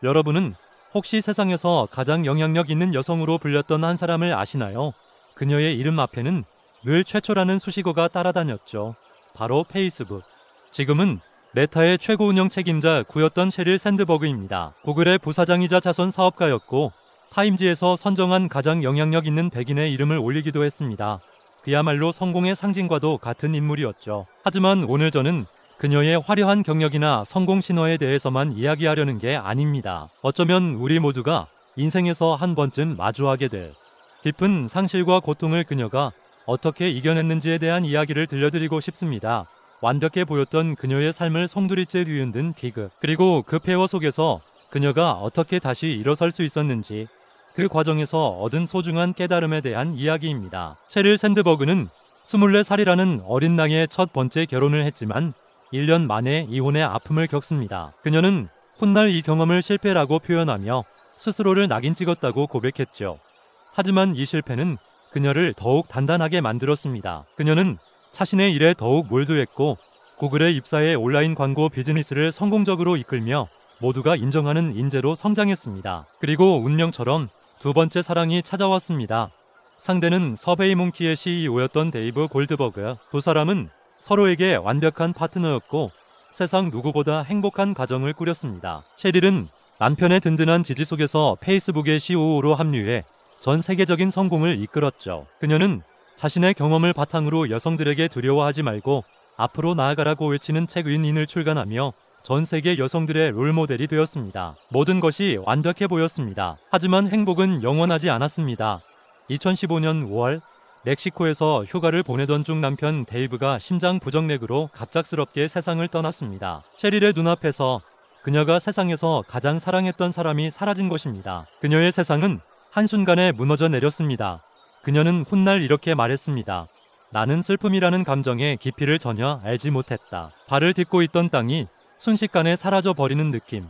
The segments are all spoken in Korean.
여러분은 혹시 세상에서 가장 영향력 있는 여성으로 불렸던 한 사람을 아시나요? 그녀의 이름 앞에는 늘 최초라는 수식어가 따라다녔죠. 바로 페이스북. 지금은 메타의 최고 운영 책임자 구였던 셰릴 샌드버그입니다. 구글의 부사장이자 자선 사업가였고 타임지에서 선정한 가장 영향력 있는 100인의 이름을 올리기도 했습니다. 그야말로 성공의 상징과도 같은 인물이었죠. 하지만 오늘 저는 그녀의 화려한 경력이나 성공 신화에 대해서만 이야기하려는 게 아닙니다. 어쩌면 우리 모두가 인생에서 한 번쯤 마주하게 될 깊은 상실과 고통을 그녀가 어떻게 이겨냈는지에 대한 이야기를 들려드리고 싶습니다. 완벽해 보였던 그녀의 삶을 송두리째 뒤흔든 비극, 그리고 그 폐허 속에서 그녀가 어떻게 다시 일어설 수 있었는지, 그 과정에서 얻은 소중한 깨달음에 대한 이야기입니다. 셰릴 샌드버그는 24살이라는 어린 나이에 첫 번째 결혼을 했지만 1년 만에 이혼의 아픔을 겪습니다. 그녀는 훗날 이 경험을 실패라고 표현하며 스스로를 낙인 찍었다고 고백했죠. 하지만 이 실패는 그녀를 더욱 단단하게 만들었습니다. 그녀는 자신의 일에 더욱 몰두했고 구글에 입사해 온라인 광고 비즈니스를 성공적으로 이끌며 모두가 인정하는 인재로 성장했습니다. 그리고 운명처럼 두 번째 사랑이 찾아왔습니다. 상대는 서베이몽키의 CEO였던 데이브 골드버그. 두 사람은 서로에게 완벽한 파트너였고 세상 누구보다 행복한 가정을 꾸렸습니다. 셰릴은 남편의 든든한 지지 속에서 페이스북의 CEO로 합류해 전 세계적인 성공을 이끌었죠. 그녀는 자신의 경험을 바탕으로 여성들에게 두려워하지 말고 앞으로 나아가라고 외치는 책 윈인을 출간하며 전 세계 여성들의 롤모델이 되었습니다. 모든 것이 완벽해 보였습니다. 하지만 행복은 영원하지 않았습니다. 2015년 5월 멕시코에서 휴가를 보내던 중 남편 데이브가 심장 부정맥으로 갑작스럽게 세상을 떠났습니다. 셰릴의 눈앞에서 그녀가 세상에서 가장 사랑했던 사람이 사라진 것입니다. 그녀의 세상은 한순간에 무너져 내렸습니다. 그녀는 훗날 이렇게 말했습니다. 나는 슬픔이라는 감정의 깊이를 전혀 알지 못했다. 발을 딛고 있던 땅이 순식간에 사라져 버리는 느낌.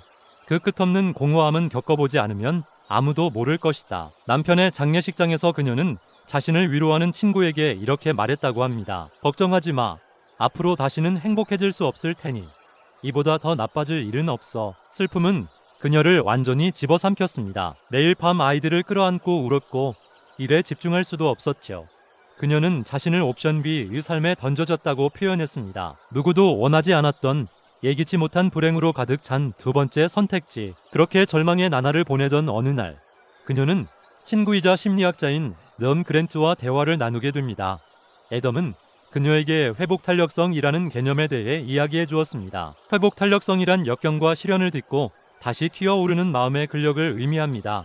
그 끝없는 공허함은 겪어보지 않으면 아무도 모를 것이다. 남편의 장례식장에서 그녀는 자신을 위로하는 친구에게 이렇게 말했다고 합니다. 걱정하지 마. 앞으로 다시는 행복해질 수 없을 테니. 이보다 더 나빠질 일은 없어. 슬픔은 그녀를 완전히 집어삼켰습니다. 매일 밤 아이들을 끌어안고 울었고 일에 집중할 수도 없었죠. 그녀는 자신을 옵션 B의 삶에 던져졌다고 표현했습니다. 누구도 원하지 않았던 예기치 못한 불행으로 가득 찬 두 번째 선택지. 그렇게 절망의 나날을 보내던 어느 날 그녀는 친구이자 심리학자인 럼 그랜트와 대화를 나누게 됩니다. 애덤은 그녀에게 회복탄력성이라는 개념에 대해 이야기해 주었습니다. 회복탄력성이란 역경과 시련을 딛고 다시 튀어오르는 마음의 근력을 의미합니다.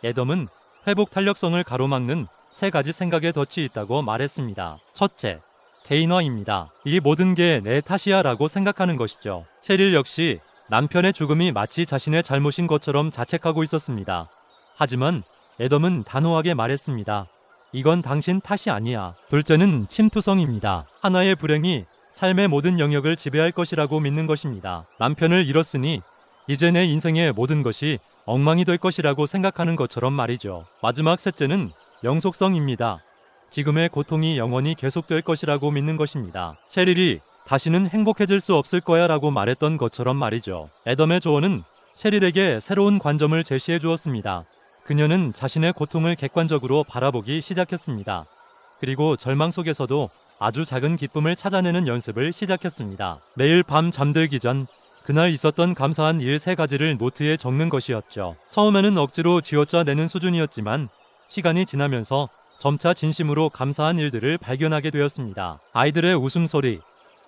애덤은 회복탄력성을 가로막는 세 가지 생각의 덫이 있다고 말했습니다. 첫째, 개인화입니다. 이 모든 게 내 탓이야 라고 생각하는 것이죠. 셰릴 역시 남편의 죽음이 마치 자신의 잘못인 것처럼 자책하고 있었습니다. 하지만 애덤은 단호하게 말했습니다. 이건 당신 탓이 아니야. 둘째는 침투성입니다. 하나의 불행이 삶의 모든 영역을 지배할 것이라고 믿는 것입니다. 남편을 잃었으니 이제 내 인생의 모든 것이 엉망이 될 것이라고 생각하는 것처럼 말이죠. 마지막 셋째는 영속성입니다. 지금의 고통이 영원히 계속될 것이라고 믿는 것입니다. 셰릴이 다시는 행복해질 수 없을 거야 라고 말했던 것처럼 말이죠. 애덤의 조언은 셰릴에게 새로운 관점을 제시해 주었습니다. 그녀는 자신의 고통을 객관적으로 바라보기 시작했습니다. 그리고 절망 속에서도 아주 작은 기쁨을 찾아내는 연습을 시작했습니다. 매일 밤 잠들기 전 그날 있었던 감사한 일 3가지를 노트에 적는 것이었죠. 처음에는 억지로 쥐어짜내는 수준이었지만 시간이 지나면서 점차 진심으로 감사한 일들을 발견하게 되었습니다. 아이들의 웃음소리,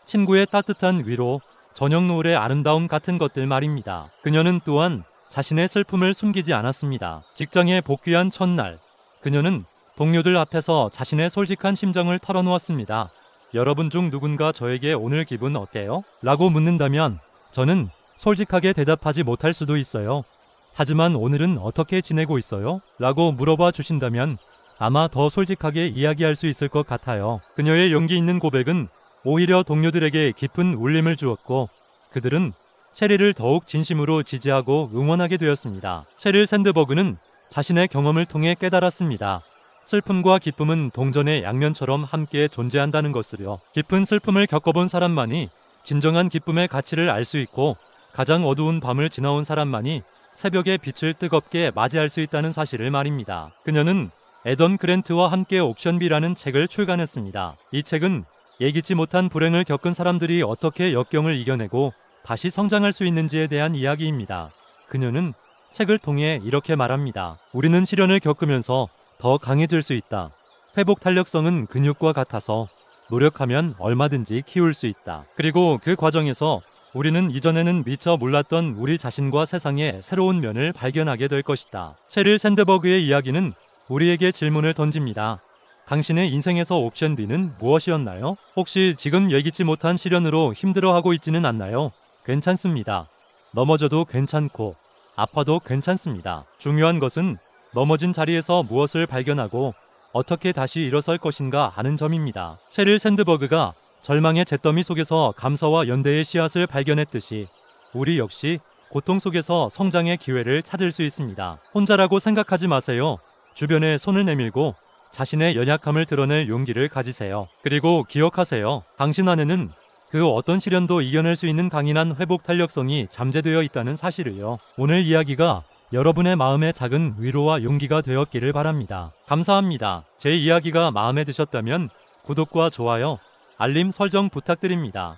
친구의 따뜻한 위로, 저녁 노을의 아름다움 같은 것들 말입니다. 그녀는 또한 자신의 슬픔을 숨기지 않았습니다. 직장에 복귀한 첫날, 그녀는 동료들 앞에서 자신의 솔직한 심정을 털어놓았습니다. 여러분 중 누군가 저에게 오늘 기분 어때요? 라고 묻는다면 저는 솔직하게 대답하지 못할 수도 있어요. 하지만 오늘은 어떻게 지내고 있어요? 라고 물어봐 주신다면 아마 더 솔직하게 이야기할 수 있을 것 같아요. 그녀의 용기 있는 고백은 오히려 동료들에게 깊은 울림을 주었고 그들은 셰릴을 더욱 진심으로 지지하고 응원하게 되었습니다. 셰릴 샌드버그는 자신의 경험을 통해 깨달았습니다. 슬픔과 기쁨은 동전의 양면처럼 함께 존재한다는 것을요. 깊은 슬픔을 겪어본 사람만이 진정한 기쁨의 가치를 알 수 있고 가장 어두운 밤을 지나온 사람만이 새벽의 빛을 뜨겁게 맞이할 수 있다는 사실을 말입니다. 그녀는 에던 그랜트와 함께 옵션비라는 책을 출간했습니다. 이 책은 예기치 못한 불행을 겪은 사람들이 어떻게 역경을 이겨내고 다시 성장할 수 있는지에 대한 이야기입니다. 그녀는 책을 통해 이렇게 말합니다. 우리는 시련을 겪으면서 더 강해질 수 있다. 회복 탄력성은 근육과 같아서 노력하면 얼마든지 키울 수 있다. 그리고 그 과정에서 우리는 이전에는 미처 몰랐던 우리 자신과 세상의 새로운 면을 발견하게 될 것이다. 체릴 샌드버그의 이야기는 우리에게 질문을 던집니다. 당신의 인생에서 옵션 B는 무엇이었나요? 혹시 지금 예기치 못한 시련으로 힘들어하고 있지는 않나요? 괜찮습니다. 넘어져도 괜찮고 아파도 괜찮습니다. 중요한 것은 넘어진 자리에서 무엇을 발견하고 어떻게 다시 일어설 것인가 하는 점입니다. 체릴 샌드버그가 절망의 잿더미 속에서 감사와 연대의 씨앗을 발견했듯이 우리 역시 고통 속에서 성장의 기회를 찾을 수 있습니다. 혼자라고 생각하지 마세요. 주변에 손을 내밀고 자신의 연약함을 드러낼 용기를 가지세요. 그리고 기억하세요. 당신 안에는 그 어떤 시련도 이겨낼 수 있는 강인한 회복 탄력성이 잠재되어 있다는 사실을요. 오늘 이야기가 여러분의 마음에 작은 위로와 용기가 되었기를 바랍니다. 감사합니다. 제 이야기가 마음에 드셨다면 구독과 좋아요, 알림 설정 부탁드립니다.